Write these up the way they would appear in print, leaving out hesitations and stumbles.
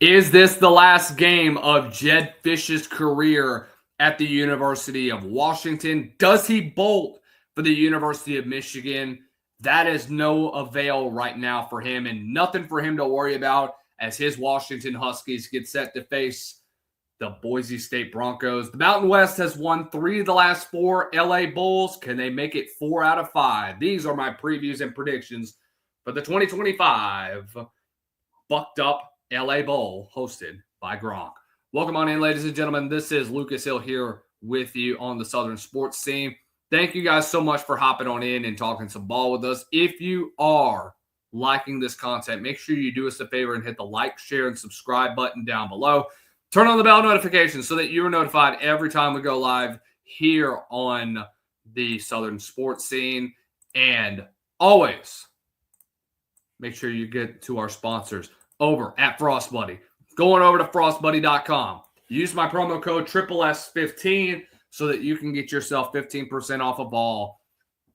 Is this the last game of Jedd Fisch's career at the University of Washington? Does he bolt for the University of Michigan? That is no avail right now for him, and nothing for him to worry about as his Washington Huskies get set to face the Boise State Broncos. The Mountain West has won 3 of the last 4 LA Bowls. Can they make it 4 out of 5? These are my previews and predictions for the 2025 Bucked Up LA Bowl hosted by Gronk. Welcome on in, ladies and gentlemen. This is Lucas Hill here with you on the Southern Sports Scene. Thank you guys so much for hopping on in and talking some ball with us. If you are liking this content, make sure you do us a favor and hit the like, share, and subscribe button down below. Turn on the bell notifications so that you are notified every time we go live here on the Southern Sports Scene. And always make sure you get to our sponsors over at Frost Buddy. Going over to frostbuddy.com. Use my promo code SSS15 so that you can get yourself 15% off of all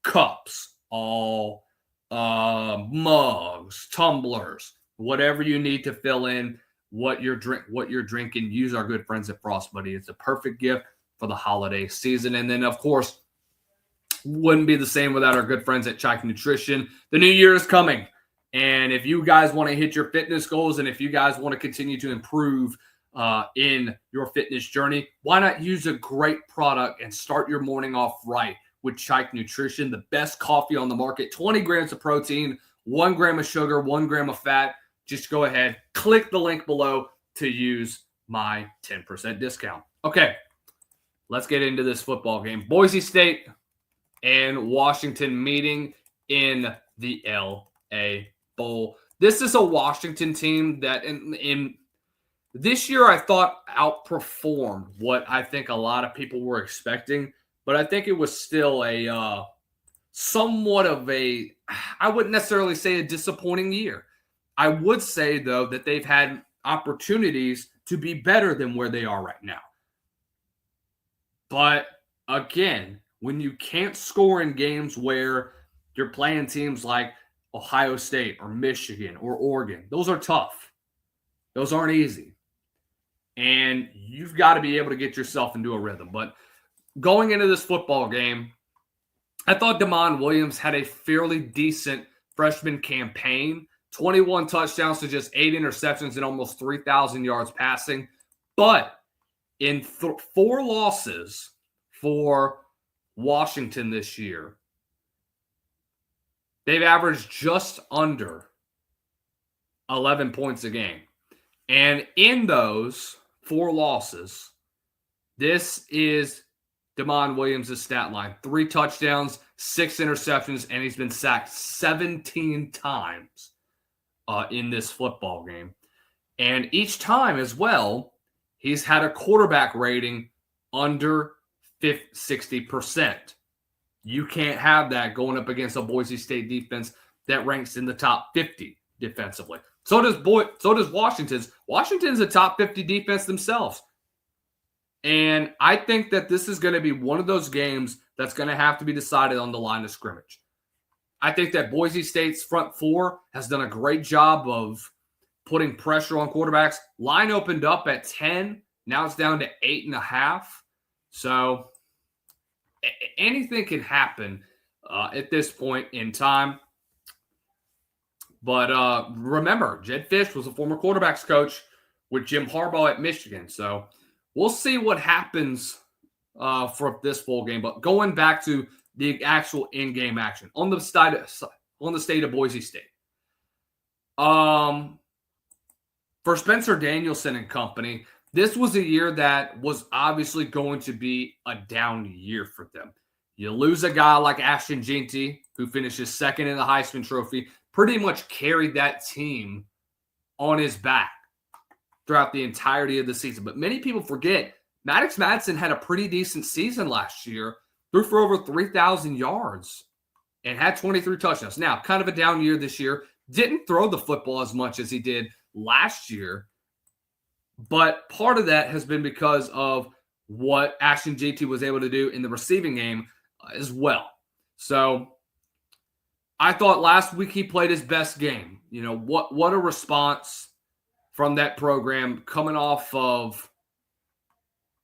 cups, all mugs, tumblers, whatever you need to fill in what you're drinking. Use our good friends at Frost Buddy. It's a perfect gift for the holiday season. And then, of course, wouldn't be the same without our good friends at Chike Nutrition. The new year is coming. And if you guys want to hit your fitness goals and if you guys want to continue to improve in your fitness journey, why not use a great product and start your morning off right with Chike Nutrition, the best coffee on the market, 20 grams of protein, 1 gram of sugar, 1 gram of fat. Just go ahead, click the link below to use my 10% discount. Okay, let's get into this football game. Boise State and Washington meeting in the LA Bowl. This is a Washington team that in this year I thought outperformed what I think a lot of people were expecting, but I think it was still a somewhat of a, I wouldn't necessarily say a disappointing year. I would say, though, that they've had opportunities to be better than where they are right now. But again, when you can't score in games where you're playing teams like Ohio State or Michigan or Oregon, those are tough. Those aren't easy. And you've got to be able to get yourself into a rhythm. But going into this football game, I thought Damon Williams had a fairly decent freshman campaign. 21 touchdowns to just 8 interceptions and almost 3,000 yards passing. But in 4 losses for Washington this year, they've averaged just under 11 points a game. And in those 4 losses, this is Damon Williams' stat line. 3 touchdowns, 6 interceptions, and he's been sacked 17 times in this football game. And each time as well, he's had a quarterback rating under 60%. You can't have that going up against a Boise State defense that ranks in the top 50 defensively. So does Washington's. Washington's a top 50 defense themselves. And I think that this is going to be one of those games that's going to have to be decided on the line of scrimmage. I think that Boise State's front 4 has done a great job of putting pressure on quarterbacks. Line opened up at 10. Now it's down to 8.5. So anything can happen at this point in time. But remember, Jedd Fisch was a former quarterbacks coach with Jim Harbaugh at Michigan. So we'll see what happens for this full game. But going back to the actual in-game action on the state of Boise State. For Spencer Danielson and company, this was a year that was obviously going to be a down year for them. You lose a guy like Ashton Jeanty, who finishes second in the Heisman Trophy, pretty much carried that team on his back throughout the entirety of the season. But many people forget, Maddox Madsen had a pretty decent season last year, threw for over 3,000 yards and had 23 touchdowns. Now, kind of a down year this year. Didn't throw the football as much as he did last year. But part of that has been because of what Ashton Jeanty was able to do in the receiving game as well. So I thought last week he played his best game. You know, what a response from that program, coming off of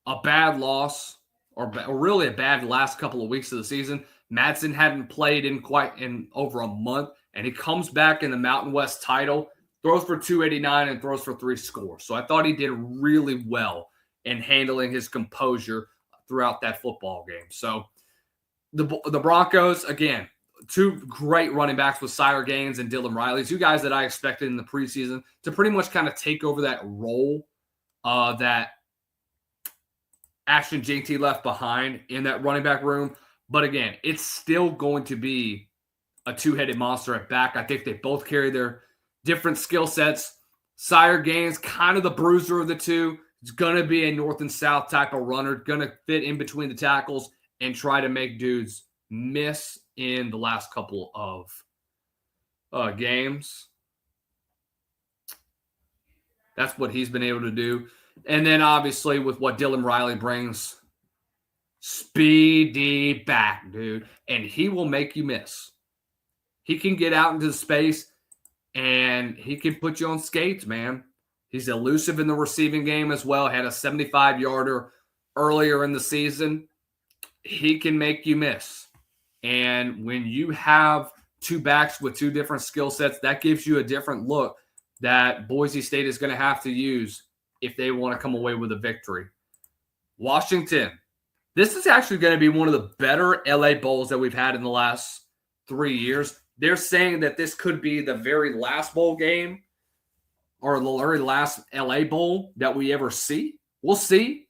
a bad loss or really a bad last couple of weeks of the season. Madsen hadn't played in over a month, and he comes back in the Mountain West title, throws for 289 and throws for 3 scores. So I thought he did really well in handling his composure throughout that football game. So the Broncos, again, 2 great running backs with Sire Gaines and Dylan Riley, 2 guys that I expected in the preseason to pretty much kind of take over that role that Ashton JT left behind in that running back room. But again, it's still going to be a 2-headed monster at back. I think they both carry their different skill sets. Sire Gaines, kind of the bruiser of the 2. It's going to be a north and south type of runner, going to fit in between the tackles and try to make dudes miss in the last couple of games. That's what he's been able to do. And then obviously with what Dylan Riley brings, speedy back, dude. And he will make you miss. He can get out into space and he can put you on skates, man. He's elusive in the receiving game as well. Had a 75-yarder earlier in the season. He can make you miss. And when you have 2 backs with 2 different skill sets, that gives you a different look that Boise State is going to have to use if they want to come away with a victory. Washington. This is actually going to be one of the better LA Bowls that we've had in the last 3 years. They're saying that this could be the very last bowl game or the very last LA Bowl that we ever see. We'll see.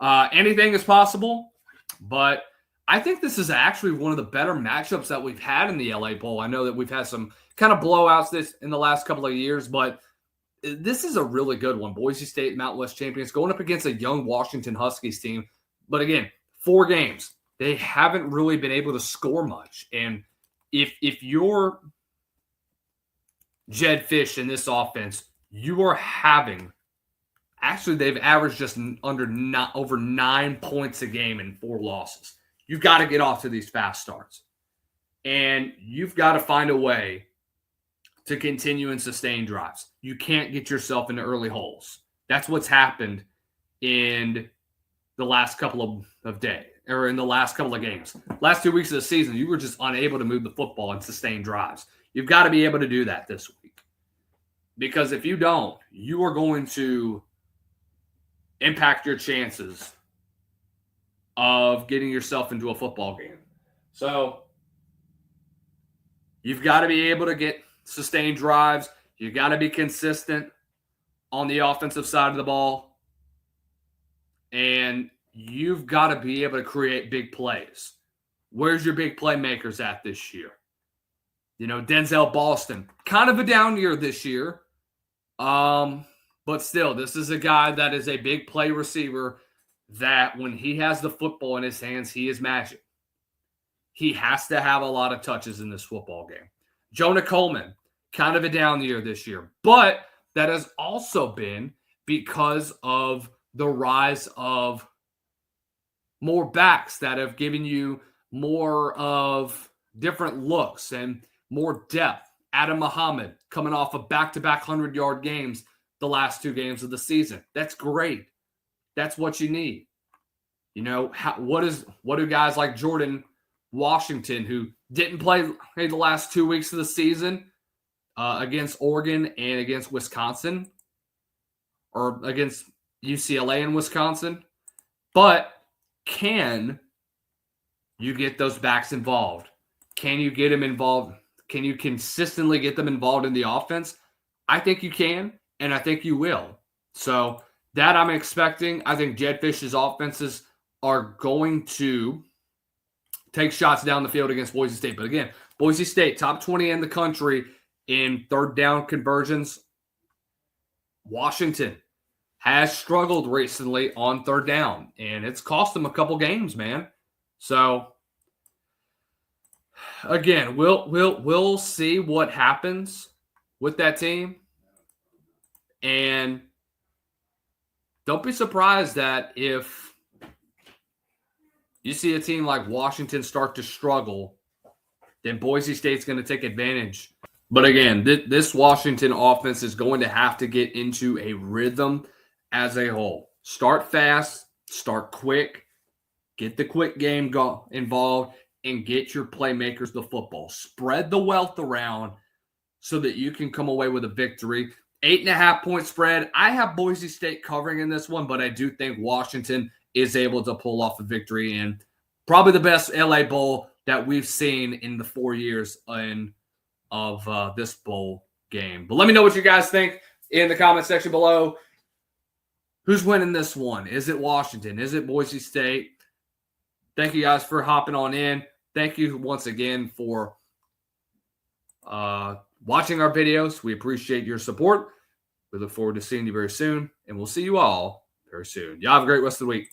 Anything is possible, but I think this is actually one of the better matchups that we've had in the LA Bowl. I know that we've had some kind of blowouts in the last couple of years, but this is a really good one. Boise State, Mountain West champions, going up against a young Washington Huskies team. But again, 4 games. They haven't really been able to score much. And if you're Jedd Fisch in this offense, you are having – actually, they've averaged just over 9 points a game in 4 losses. You've got to get off to these fast starts. And you've got to find a way to continue and sustain drives. You can't get yourself into early holes. That's what's happened in the last couple of days, or in the last couple of games. Last 2 weeks of the season, you were just unable to move the football and sustain drives. You've got to be able to do that this week. Because if you don't, you are going to impact your chances of getting yourself into a football game. So you've got to be able to get sustained drives. You got to be consistent on the offensive side of the ball. And you've got to be able to create big plays. Where's your big playmakers at this year? You know, Denzel Boston, kind of a down year this year. But still, this is a guy that is a big play receiver that when he has the football in his hands, he is magic. He has to have a lot of touches in this football game. Jonah Coleman, kind of a down year this year. But that has also been because of the rise of more backs that have given you more of different looks and more depth. Adam Muhammad coming off of back-to-back 100-yard games the last 2 games of the season. That's great. That's what you need. You know, what do guys like Jordan Washington, who didn't play the last 2 weeks of the season against Oregon and against Wisconsin, or against UCLA and Wisconsin, but can you get those backs involved? Can you get them involved? Can you consistently get them involved in the offense? I think you can, and I think you will. So that I'm expecting. I think Jedd Fisch's offenses are going to take shots down the field against Boise State. But again, Boise State, top 20 in the country in third down conversions. Washington has struggled recently on third down, and it's cost them a couple games, man. So again, we'll see what happens with that team. And don't be surprised that if you see a team like Washington start to struggle, then Boise State's going to take advantage. But again, this Washington offense is going to have to get into a rhythm as a whole. Start fast, start quick, get the quick game involved, and get your playmakers the football. Spread the wealth around so that you can come away with a victory. 8.5-point spread. I have Boise State covering in this one, but I do think Washington is able to pull off a victory in probably the best LA Bowl that we've seen in the 4 years of this bowl game. But let me know what you guys think in the comment section below. Who's winning this one? Is it Washington? Is it Boise State? Thank you guys for hopping on in. Thank you once again for watching our videos. We appreciate your support. We look forward to seeing you very soon, and we'll see you all very soon. Y'all have a great rest of the week.